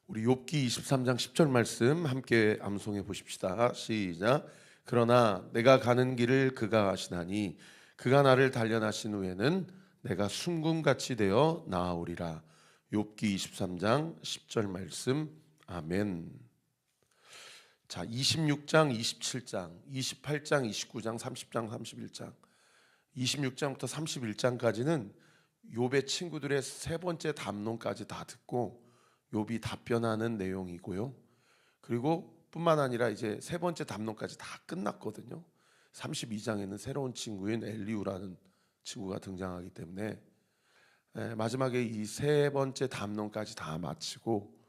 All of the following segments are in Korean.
우리 욥기 23장 10절 말씀 함께 암송해 보십시다. 시작. 그러나 내가 가는 길을 그가 아시나니 그가 나를 단련하신 후에는 내가 순금같이 되어 나아오리라. 욥기 23장 10절 말씀. 아멘. 자, 26장, 27장, 28장, 29장, 30장, 31장, 26장부터 31장까지는 욥의 친구들의 세 번째 담론까지 다 듣고 욥이 답변하는 내용이고요. 그리고 뿐만 아니라 이제 세 번째 담론까지 다 끝났거든요. 32장에는 새로운 친구인 엘리우라는 친구가 등장하기 때문에 마지막에 이 세 번째 담론까지 다 마치고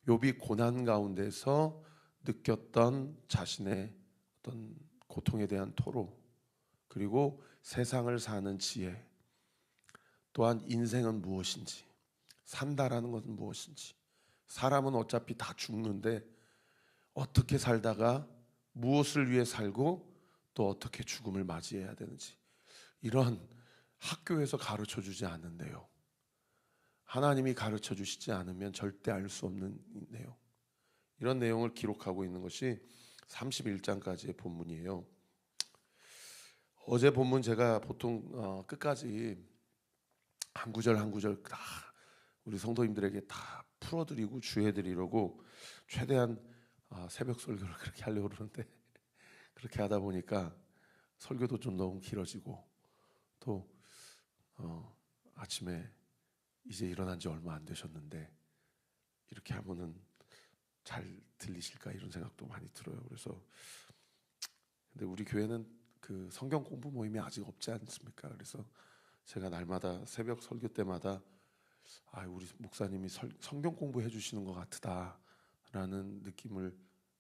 욥이 고난 가운데서 느꼈던 자신의 어떤 고통에 대한 토로, 그리고 세상을 사는 지혜, 또한 인생은 무엇인지, 산다라는 것은 무엇인지, 사람은 어차피 다 죽는데 어떻게 살다가 무엇을 위해 살고 또 어떻게 죽음을 맞이해야 되는지, 이런 학교에서 가르쳐 주지 않는데요. 하나님이 가르쳐 주시지 않으면 절대 알 수 없는 내용, 이런 내용을 기록하고 있는 것이 31장까지의 본문이에요. 어제 본문 제가 보통 끝까지 한 구절 한 구절 다 우리 성도님들에게 다 풀어드리고 주해드리려고 최대한 새벽 설교를 그렇게 하려고 그러는데 그렇게 하다 보니까 설교도 좀 너무 길어지고 또 아침에 이제 일어난 지 얼마 안 되셨는데 이렇게 하면은 잘 들리실까 이런 생각도 많이 들어요. 그래서 근데 우리 교회는 그 성경 공부 모임이 아직 없지 않습니까? 그래서 제가 날마다 새벽 설교 때마다 우리 목사님이 성경 공부해 주시는 것 같다라는 느낌을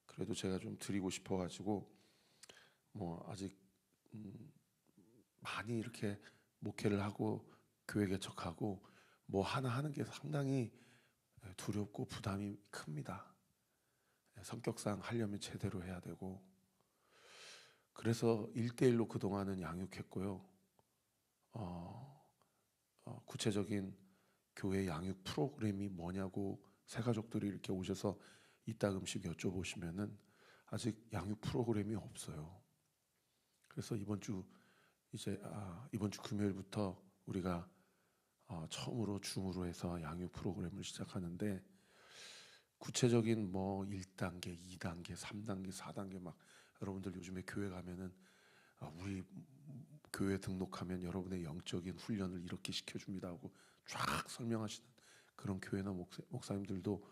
그래도 제가 좀 드리고 싶어가지고 뭐 아직 많이 이렇게 목회를 하고 교회 개척하고 뭐 하나 하는 게 상당히 두렵고 부담이 큽니다. 성격상 하려면 제대로 해야 되고, 그래서 1대1로 그동안은 양육했고요. 구체적인 교회 양육 프로그램이 뭐냐고 새가족들이 이렇게 오셔서 이따금씩 여쭤보시면은 아직 양육 프로그램이 없어요. 그래서 이번 주 금요일부터 우리가 처음으로 줌으로 해서 양육 프로그램을 시작하는데, 구체적인 뭐 1단계, 2단계, 3단계, 4단계 막 여러분들 요즘에 교회 가면은 우리 교회 등록하면 여러분의 영적인 훈련을 이렇게 시켜줍니다 하고 쫙 설명하시는 그런 교회나 목사님들도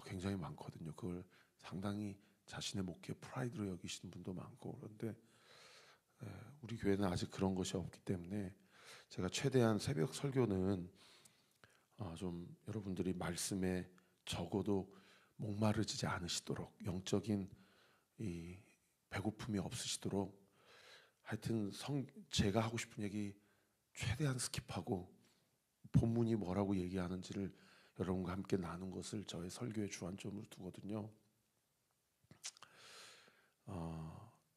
굉장히 많거든요. 그걸 상당히 자신의 목회 프라이드로 여기시는 분도 많고, 그런데 우리 교회는 아직 그런 것이 없기 때문에 제가 최대한 새벽 설교는 좀 여러분들이 말씀에 적어도 목마르지 않으시도록, 영적인 이 배고픔이 없으시도록, 하여튼 제가 하고 싶은 얘기 최대한 스킵하고 본문이 뭐라고 얘기하는지를 여러분과 함께 나눈 것을 저의 설교의 주안점으로 두거든요.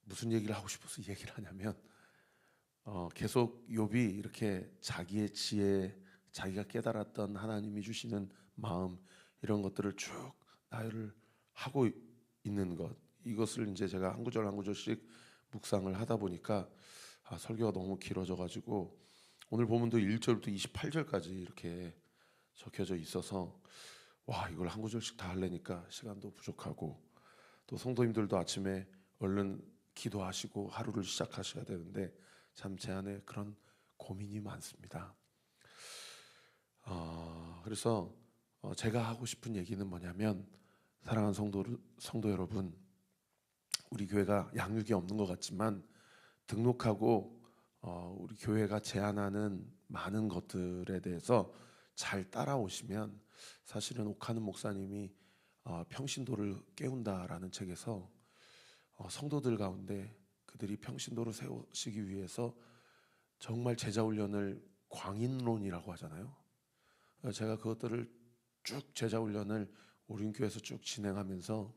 무슨 얘기를 하고 싶어서 이 얘기를 하냐면 계속 욥이 이렇게 자기의 지혜, 자기가 깨달았던 하나님이 주시는 마음, 이런 것들을 쭉 나열을 하고 있는 것, 이것을 이제 제가 한 구절 한 구절씩 묵상을 하다 보니까 설교가 너무 길어져 가지고 오늘 본문도 1절부터 28절까지 이렇게 적혀져 있어서 이걸 한 구절씩 다 하려니까 시간도 부족하고, 또 성도님들도 아침에 얼른 기도하시고 하루를 시작하셔야 되는데 참 제 안에 그런 고민이 많습니다. 그래서 제가 하고 싶은 얘기는 뭐냐면, 사랑하는 성도 여러분, 우리 교회가 양육이 없는 것 같지만 등록하고 우리 교회가 제안하는 많은 것들에 대해서 잘 따라오시면, 사실은 옥하는 목사님이 평신도를 깨운다라는 책에서 성도들 가운데 그들이 평신도를 세우시기 위해서 정말 제자훈련을, 광인론이라고 하잖아요. 제가 그것들을 쭉 제자훈련을 우리 교회에서 쭉 진행하면서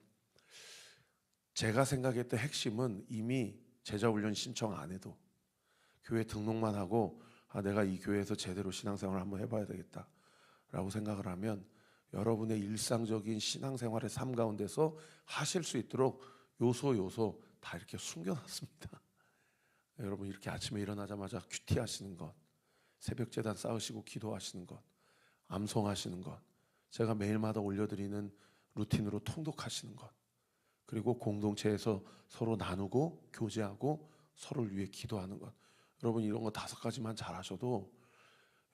제가 생각했던 핵심은 이미 제자훈련 신청 안 해도 교회 등록만 하고 내가 이 교회에서 제대로 신앙생활을 한번 해봐야 되겠다라고 생각을 하면 여러분의 일상적인 신앙생활의 삶 가운데서 하실 수 있도록 요소 다 이렇게 숨겨놨습니다. 여러분 이렇게 아침에 일어나자마자 큐티 하시는 것, 새벽 제단 쌓으시고 기도하시는 것, 암송하시는 것, 제가 매일마다 올려드리는 루틴으로 통독하시는 것, 그리고 공동체에서 서로 나누고 교제하고 서로를 위해 기도하는 것. 여러분 이런 거 5가지만 잘하셔도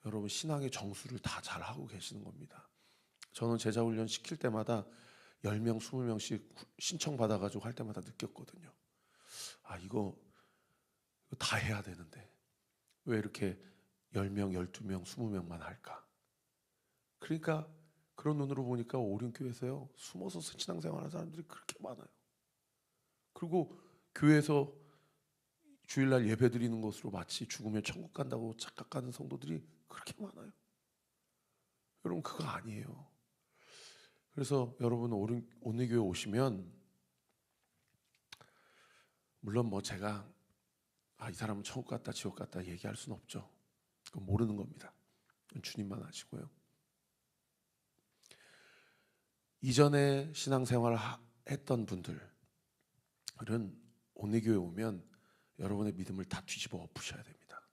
여러분 신앙의 정수를 다 잘하고 계시는 겁니다. 저는 제자훈련 시킬 때마다 10명, 20명씩 신청받아가지고 할 때마다 느꼈거든요. 이거 다 해야 되는데 왜 이렇게 10명, 12명, 20명만 할까? 그러니까 그런 눈으로 보니까 오륜교회에서요 숨어서 신앙생활하는 사람들이 그렇게 많아요. 그리고 교회에서 주일날 예배 드리는 것으로 마치 죽으면 천국 간다고 착각하는 성도들이 그렇게 많아요. 여러분 그거 아니에요. 그래서 여러분 오늘교회 오시면 물론 뭐 제가 이 사람은 천국 갔다 지옥 갔다 얘기할 수는 없죠. 그건 모르는 겁니다. 그건 주님만 아시고요. 이전에 신앙생활을 했던 분들은 오늘교회 오면 여러분의 믿음을 다 뒤집어 엎으셔야 됩니다.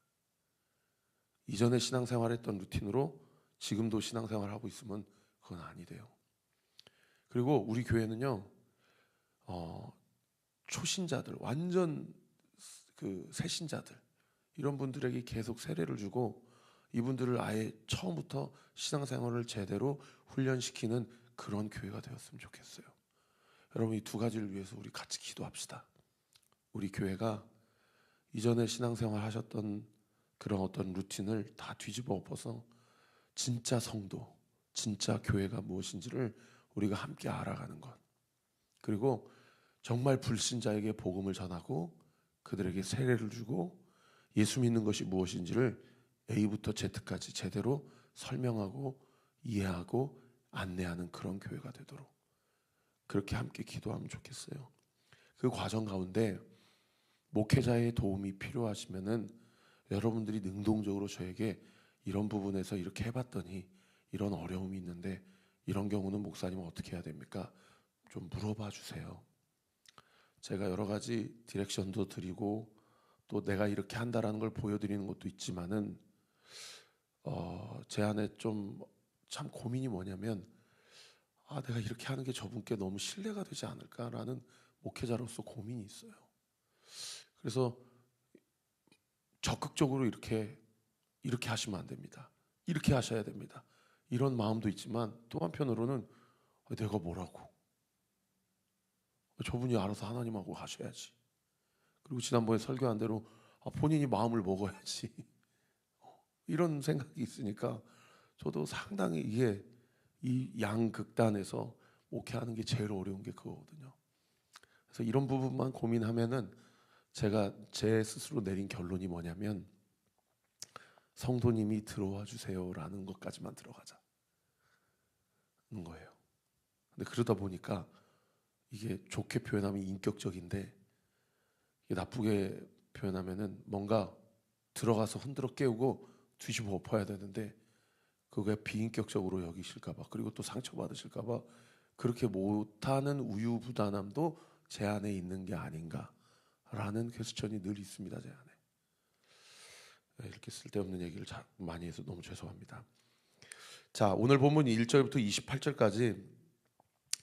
이전에 신앙생활했던 루틴으로 지금도 신앙생활하고 있으면 그건 아니 돼요. 그리고 우리 교회는요 초신자들, 완전 새신자들 이런 분들에게 계속 세례를 주고 이분들을 아예 처음부터 신앙생활을 제대로 훈련시키는 그런 교회가 되었으면 좋겠어요. 여러분 이 2가지를 위해서 우리 같이 기도합시다. 우리 교회가 이전에 신앙생활 하셨던 그런 어떤 루틴을 다 뒤집어 엎어서 진짜 성도, 진짜 교회가 무엇인지를 우리가 함께 알아가는 것, 그리고 정말 불신자에게 복음을 전하고 그들에게 세례를 주고 예수 믿는 것이 무엇인지를 A부터 Z까지 제대로 설명하고 이해하고 안내하는 그런 교회가 되도록 그렇게 함께 기도하면 좋겠어요. 그 과정 가운데 목회자의 도움이 필요하시면은 여러분들이 능동적으로 저에게 이런 부분에서 이렇게 해봤더니 이런 어려움이 있는데 이런 경우는 목사님은 어떻게 해야 됩니까? 좀 물어봐 주세요. 제가 여러 가지 디렉션도 드리고 또 내가 이렇게 한다라는 걸 보여드리는 것도 있지만은 제 안에 좀 참 고민이 뭐냐면 내가 이렇게 하는 게 저분께 너무 신뢰가 되지 않을까라는 목회자로서 고민이 있어요. 그래서 적극적으로 이렇게 하시면 안 됩니다. 이렇게 하셔야 됩니다. 이런 마음도 있지만 또 한편으로는 내가 뭐라고? 저분이 알아서 하나님하고 하셔야지. 그리고 지난번에 설교한 대로 본인이 마음을 먹어야지. 이런 생각이 있으니까 저도 상당히 이게 이 양극단에서 목회하는 게 제일 어려운 게 그거거든요. 그래서 이런 부분만 고민하면은 제가 제 스스로 내린 결론이 뭐냐면 성도님이 들어와 주세요라는 것까지만 들어가자는 거예요. 근데 그러다 보니까 이게 좋게 표현하면 인격적인데 나쁘게 표현하면은 뭔가 들어가서 흔들어 깨우고 뒤집어 엎어야 되는데 그게 비인격적으로 여기실까봐 그리고 또 상처받으실까봐 그렇게 못하는 우유부단함도 제 안에 있는 게 아닌가라는 퀘스천이 늘 있습니다. 제 안에. 이렇게 쓸데없는 얘기를 많이 해서 너무 죄송합니다. 자, 오늘 본문 1절부터 28절까지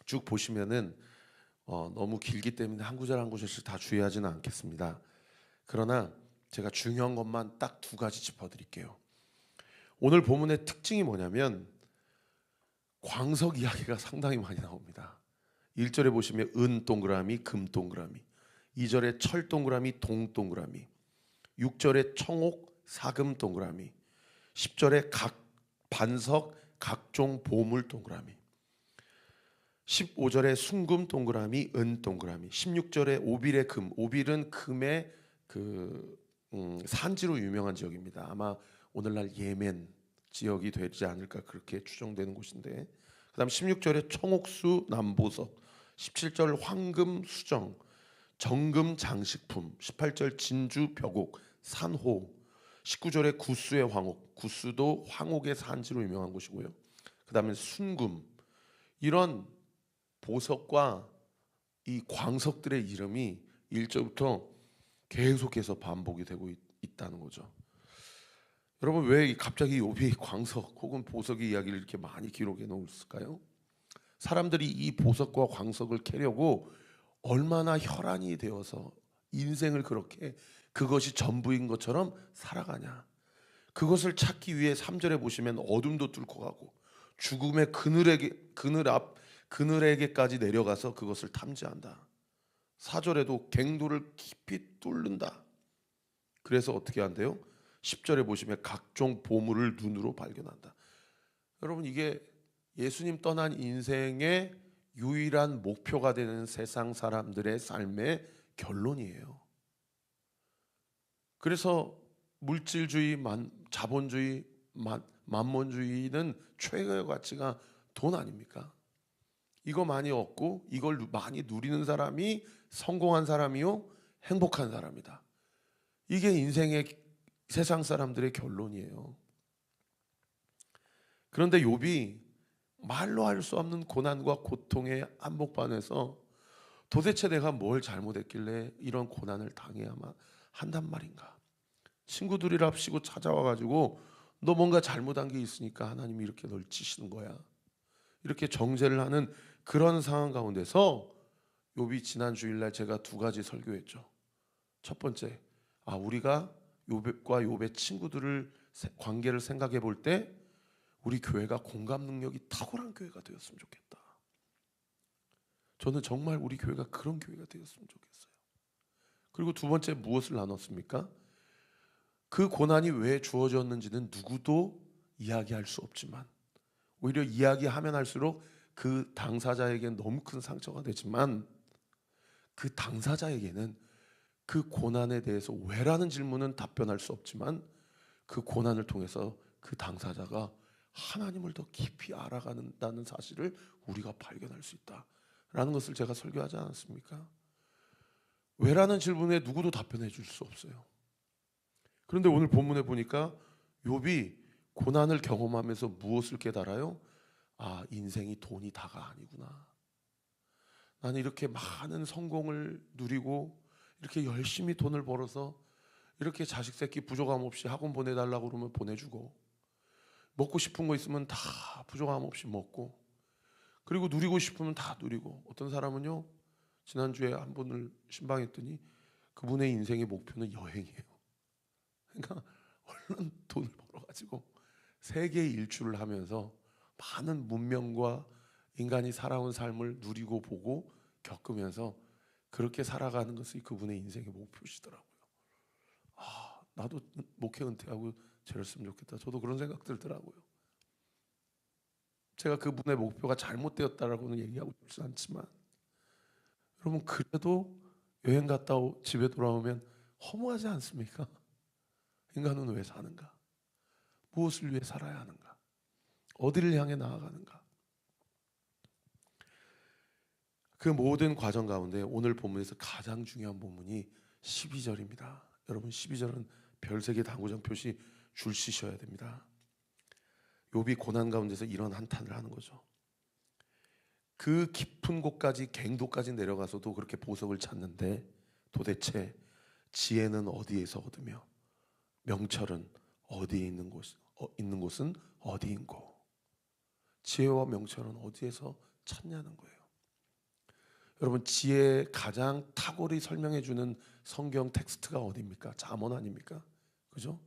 쭉 보시면은 너무 길기 때문에 한 구절 한 구절씩 다 주의하지는 않겠습니다. 그러나 제가 중요한 것만 딱 2가지 짚어드릴게요. 오늘 본문의 특징이 뭐냐면 광석 이야기가 상당히 많이 나옵니다. 1절에 보시면 은 동그라미, 금 동그라미, 2절에 철 동그라미, 동 동그라미, 6절에 청옥, 사금 동그라미, 10절에 각 반석, 각종 보물 동그라미, 15절에 순금 동그라미, 은 동그라미, 16절에 오빌의 금, 오빌은 금의 산지로 유명한 지역입니다. 아마 오늘날 예멘 지역이 되지 않을까 그렇게 추정되는 곳인데, 그다음 16절에 청옥수 남보석, 17절 황금 수정, 정금 장식품, 18절 진주 벽옥, 산호, 19절에 구스의 황옥, 구스도 황옥의 산지로 유명한 곳이고요. 그다음에 순금, 이런 보석과 이 광석들의 이름이 1절부터 계속해서 반복이 되고 있다는 거죠. 여러분, 왜 갑자기 욥이 광석 혹은 보석의 이야기를 이렇게 많이 기록해 놓을까요? 사람들이 이 보석과 광석을 캐려고 얼마나 혈안이 되어서 인생을 그렇게 그것이 전부인 것처럼 살아가냐. 그것을 찾기 위해 3절에 보시면 어둠도 뚫고 가고 죽음의 그늘에게까지 내려가서 그것을 탐지한다. 4절에도 갱도를 깊이 뚫는다. 그래서 어떻게 한대요? 10절에 보시면 각종 보물을 눈으로 발견한다. 여러분, 이게 예수님 떠난 인생의 유일한 목표가 되는 세상 사람들의 삶의 결론이에요. 그래서 물질주의, 자본주의, 만몬주의는 최고의 가치가 돈 아닙니까? 이거 많이 얻고 이걸 많이 누리는 사람이 성공한 사람이요, 행복한 사람이다. 이게 인생의 세상 사람들의 결론이에요. 그런데 욥이 말로 할 수 없는 고난과 고통의 한복판에서 도대체 내가 뭘 잘못했길래 이런 고난을 당해야만 한단 말인가? 친구들이랍시고 찾아와가지고 너 뭔가 잘못한 게 있으니까 하나님이 이렇게 널 치시는 거야. 이렇게 정죄를 하는 그런 상황 가운데서 욥이 지난 주일날 제가 2가지 설교했죠. 첫 번째, 우리가 욥과 욥의 친구들을 관계를 생각해 볼 때 우리 교회가 공감 능력이 탁월한 교회가 되었으면 좋겠다. 저는 정말 우리 교회가 그런 교회가 되었으면 좋겠어요. 그리고 2번째, 무엇을 나눴습니까? 그 고난이 왜 주어졌는지는 누구도 이야기할 수 없지만 오히려 이야기하면 할수록 그 당사자에게는 너무 큰 상처가 되지만 그 당사자에게는 그 고난에 대해서 왜라는 질문은 답변할 수 없지만 그 고난을 통해서 그 당사자가 하나님을 더 깊이 알아간다는 사실을 우리가 발견할 수 있다라는 것을 제가 설교하지 않았습니까? 왜라는 질문에 누구도 답변해 줄 수 없어요. 그런데 오늘 본문에 보니까 욥이 고난을 경험하면서 무엇을 깨달아요? 인생이 돈이 다가 아니구나. 나는 이렇게 많은 성공을 누리고 이렇게 열심히 돈을 벌어서 이렇게 자식 새끼 부족함 없이 학원 보내달라고 그러면 보내주고 먹고 싶은 거 있으면 다 부족함 없이 먹고 그리고 누리고 싶으면 다 누리고 어떤 사람은요 지난주에 한 분을 신방했더니 그분의 인생의 목표는 여행이에요. 그러니까 얼른 돈을 벌어가지고 세계 일주를 하면서 많은 문명과 인간이 살아온 삶을 누리고 보고 겪으면서 그렇게 살아가는 것이 그분의 인생의 목표시더라고요. 나도 목회 은퇴하고 저랬으면 좋겠다. 저도 그런 생각 들더라고요. 제가 그분의 목표가 잘못되었다라고는 얘기하고 싶지 않지만 여러분 그래도 여행 갔다 집에 돌아오면 허무하지 않습니까? 인간은 왜 사는가? 무엇을 위해 살아야 하는가? 어디를 향해 나아가는가? 그 모든 과정 가운데 오늘 본문에서 가장 중요한 본문이 12절입니다. 여러분 12절은 별세개 당구장 표시 줄 치셔야 됩니다. 욥이 고난 가운데서 이런 한탄을 하는 거죠. 그 깊은 곳까지 갱도까지 내려가서도 그렇게 보석을 찾는데 도대체 지혜는 어디에서 얻으며 명철은 어디에 있는 곳은 어디인고? 지혜와 명철은 어디에서 찾냐는 거예요. 여러분 지혜의 가장 탁월히 설명해 주는 성경 텍스트가 어디입니까? 잠언 아닙니까? 그죠?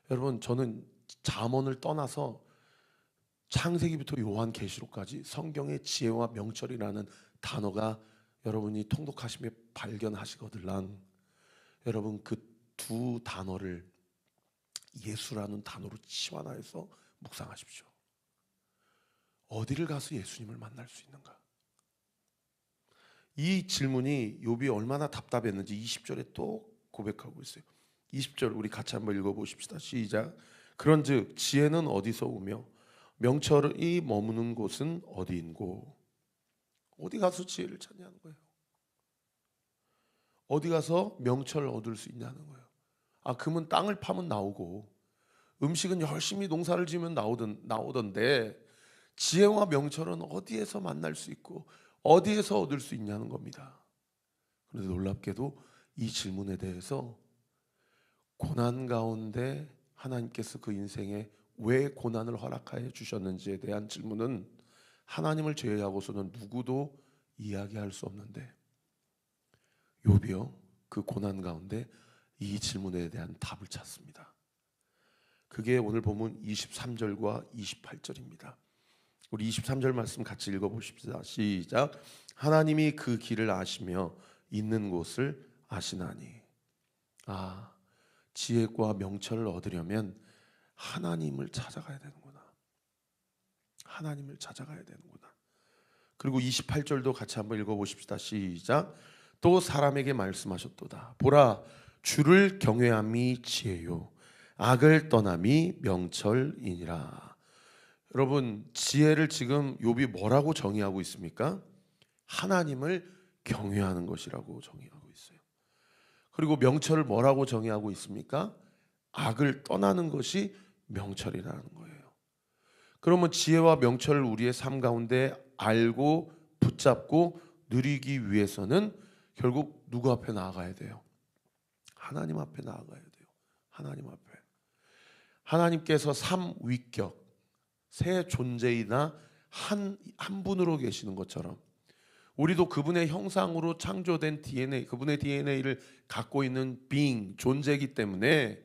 여러분 저는 잠언을 떠나서 창세기부터 요한계시록까지 성경의 지혜와 명철이라는 단어가 여러분이 통독하시며 발견하시거들랑 여러분 그 2 단어를 예수라는 단어로 치환하여서 묵상하십시오. 어디를 가서 예수님을 만날 수 있는가? 이 질문이 욥이 얼마나 답답했는지 20절에 또 고백하고 있어요. 20절 우리 같이 한번 읽어보십시다. 시작. 그런즉 지혜는 어디서 오며 명철이 머무는 곳은 어디인고? 어디 가서 지혜를 찾냐는 거예요. 어디 가서 명철을 얻을 수 있냐는 거예요. 금은 땅을 파면 나오고 음식은 열심히 농사를 지으면 나오던데 지혜와 명철은 어디에서 만날 수 있고 어디에서 얻을 수 있냐는 겁니다. 그런데 놀랍게도 이 질문에 대해서 고난 가운데 하나님께서 그 인생에 왜 고난을 허락하여 주셨는지에 대한 질문은 하나님을 제외하고서는 누구도 이야기할 수 없는데, 욥이요 그 고난 가운데 이 질문에 대한 답을 찾습니다. 그게 오늘 보면 23절과 28절입니다. 우리 23절 말씀 같이 읽어보십시다. 시작. 하나님이 그 길을 아시며 있는 곳을 아시나니. 지혜과 명철을 얻으려면 하나님을 찾아가야 되는구나. 하나님을 찾아가야 되는구나. 그리고 28절도 같이 한번 읽어보십시다. 시작. 또 사람에게 말씀하셨도다. 보라, 주를 경외함이 지혜요 악을 떠남이 명철이니라. 여러분, 지혜를 지금 욥이 뭐라고 정의하고 있습니까? 하나님을 경외하는 것이라고 정의하고 있어요. 그리고 명철을 뭐라고 정의하고 있습니까? 악을 떠나는 것이 명철이라는 거예요. 그러면 지혜와 명철을 우리의 삶 가운데 알고 붙잡고 누리기 위해서는 결국 누구 앞에 나아가야 돼요? 하나님 앞에 나아가야 돼요. 하나님 앞에. 하나님께서 삼위격, 세 존재이나 한 분으로 계시는 것처럼 우리도 그분의 형상으로 창조된 DNA, 그분의 DNA를 갖고 있는 being, 존재이기 때문에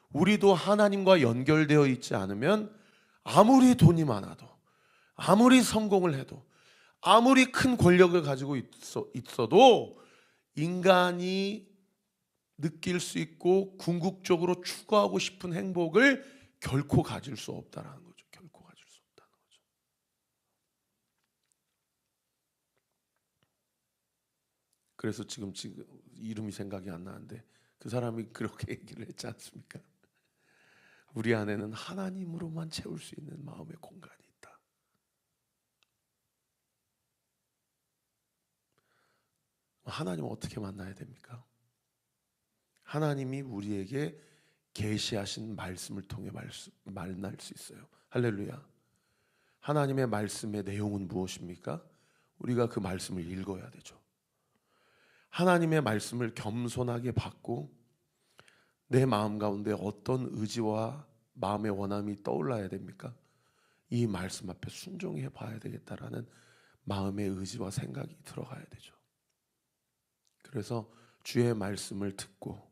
우리도 하나님과 연결되어 있지 않으면 아무리 돈이 많아도, 아무리 성공을 해도, 아무리 큰 권력을 가지고 있어도 인간이 느낄 수 있고 궁극적으로 추구하고 싶은 행복을 결코 가질 수 없다는 거죠. 결코 가질 수 없다는 거죠. 그래서 지금 이름이 생각이 안 나는데 그 사람이 그렇게 얘기를 했지 않습니까? 우리 안에는 하나님으로만 채울 수 있는 마음의 공간이 있다. 하나님은 어떻게 만나야 됩니까? 하나님이 우리에게 계시하신 말씀을 통해 만날 수 있어요. 할렐루야. 하나님의 말씀의 내용은 무엇입니까? 우리가 그 말씀을 읽어야 되죠. 하나님의 말씀을 겸손하게 받고 내 마음 가운데 어떤 의지와 마음의 원함이 떠올라야 됩니까? 이 말씀 앞에 순종해 봐야 되겠다라는 마음의 의지와 생각이 들어가야 되죠. 그래서 주의 말씀을 듣고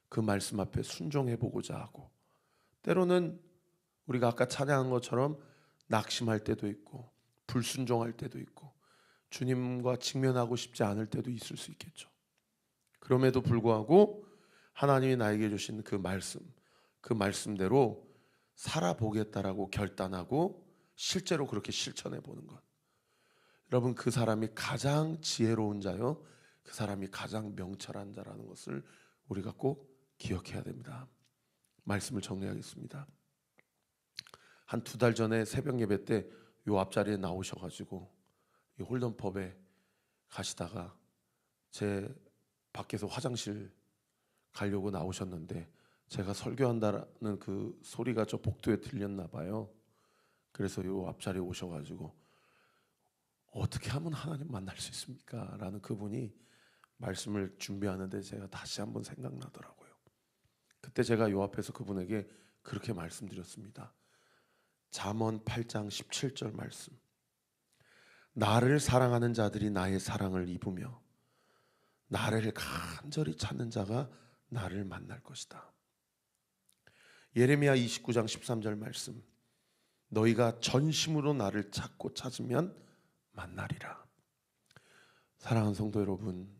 그 말씀 앞에 순종해 보고자 하고, 때로는 우리가 아까 찬양한 것처럼 낙심할 때도 있고 불순종할 때도 있고 주님과 직면하고 싶지 않을 때도 있을 수 있겠죠. 그럼에도 불구하고 하나님이 나에게 주신 그 말씀대로 살아보겠다라고 결단하고 실제로 그렇게 실천해 보는 것. 여러분, 그 사람이 가장 지혜로운 자요, 그 사람이 가장 명철한 자라는 것을 우리가 꼭 기억해야 됩니다. 말씀을 정리하겠습니다. 한 2달 전에 새벽 예배 때 요 앞자리에 나오셔가지고 이 홀덤펍에 가시다가 제 밖에서 화장실 가려고 나오셨는데 제가 설교한다는 그 소리가 저 복도에 들렸나 봐요. 그래서 요 앞자리에 오셔가지고 어떻게 하면 하나님 만날 수 있습니까? 라는 그분이 말씀을 준비하는데 제가 다시 한번 생각나더라고요. 그때 제가 요 앞에서 그분에게 그렇게 말씀드렸습니다. 잠언 8장 17절 말씀. 나를 사랑하는 자들이 나의 사랑을 입으며 나를 간절히 찾는 자가 나를 만날 것이다. 예레미야 29장 13절 말씀. 너희가 전심으로 나를 찾고 찾으면 만나리라. 사랑하는 성도 여러분,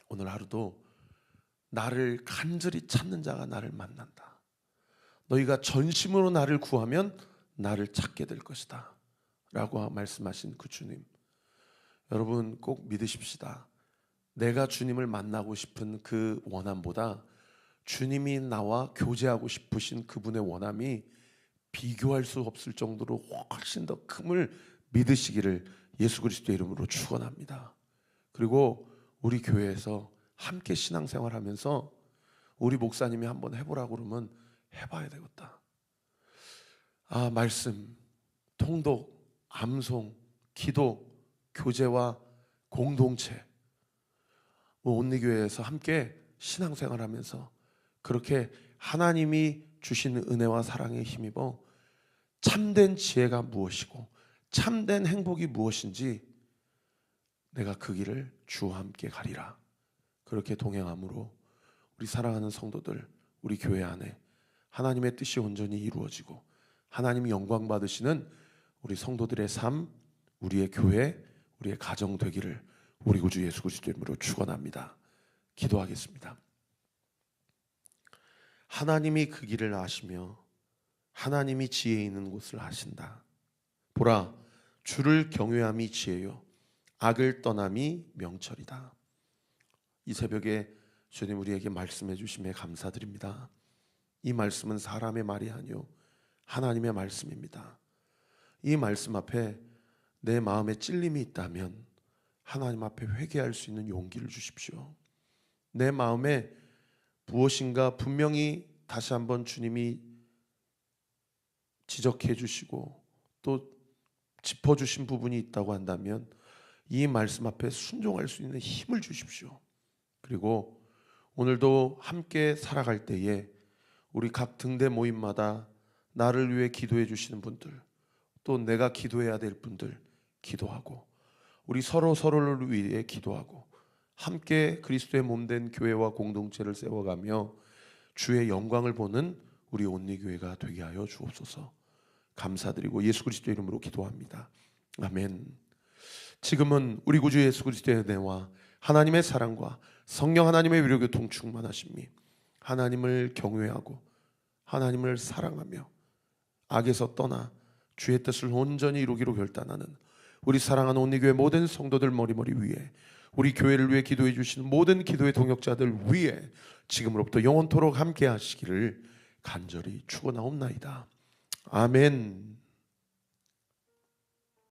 오늘 하루도 나를 간절히 찾는 자가 나를 만난다. 너희가 전심으로 나를 구하면 나를 찾게 될 것이다 라고 말씀하신 그 주님, 여러분 꼭 믿으십시다. 내가 주님을 만나고 싶은 그 원함보다 주님이 나와 교제하고 싶으신 그분의 원함이 비교할 수 없을 정도로 훨씬 더 큼을 믿으시기를 예수 그리스도의 이름으로 축원합니다. 그리고 우리 교회에서 함께 신앙생활하면서 우리 목사님이 한번 해보라고 그러면 해봐야 되겠다. 말씀 통독, 암송, 기도, 교제와 공동체, 온리교회에서 함께 신앙생활하면서 그렇게 하나님이 주신 은혜와 사랑에 힘입어 참된 지혜가 무엇이고 참된 행복이 무엇인지 내가 그 길을 주와 함께 가리라. 그렇게 동행함으로 우리 사랑하는 성도들, 우리 교회 안에 하나님의 뜻이 온전히 이루어지고 하나님이 영광 받으시는 우리 성도들의 삶, 우리의 교회, 우리의 가정 되기를 우리 구주 예수 그리스도의 이름으로 축원합니다. 기도하겠습니다. 하나님이 그 길을 아시며 하나님이 지혜 있는 곳을 아신다. 보라, 주를 경외함이 지혜요 악을 떠남이 명철이다. 이 새벽에 주님 우리에게 말씀해 주심에 감사드립니다. 이 말씀은 사람의 말이 아니요 하나님의 말씀입니다. 이 말씀 앞에 내 마음에 찔림이 있다면 하나님 앞에 회개할 수 있는 용기를 주십시오. 내 마음에 무엇인가 분명히 다시 한번 주님이 지적해 주시고 또 짚어주신 부분이 있다고 한다면 이 말씀 앞에 순종할 수 있는 힘을 주십시오. 그리고 오늘도 함께 살아갈 때에 우리 각 등대 모임마다 나를 위해 기도해 주시는 분들, 또 내가 기도해야 될 분들 기도하고 우리 서로를 위해 기도하고 함께 그리스도의 몸된 교회와 공동체를 세워가며 주의 영광을 보는 우리 온리교회가 되게 하여 주옵소서. 감사드리고 예수 그리스도의 이름으로 기도합니다. 아멘. 지금은 우리 구주 예수 그리스도의 은혜와 하나님의 사랑과 성령 하나님의 위로교통 충만하심이 하나님을 경외하고 하나님을 사랑하며 악에서 떠나 주의 뜻을 온전히 이루기로 결단하는 우리 사랑하는 온리교회 모든 성도들 머리머리 위에 우리 교회를 위해 기도해 주시는 모든 기도의 동역자들 위에 지금으로부터 영원토록 함께 하시기를 간절히 축원하옵나이다. 아멘.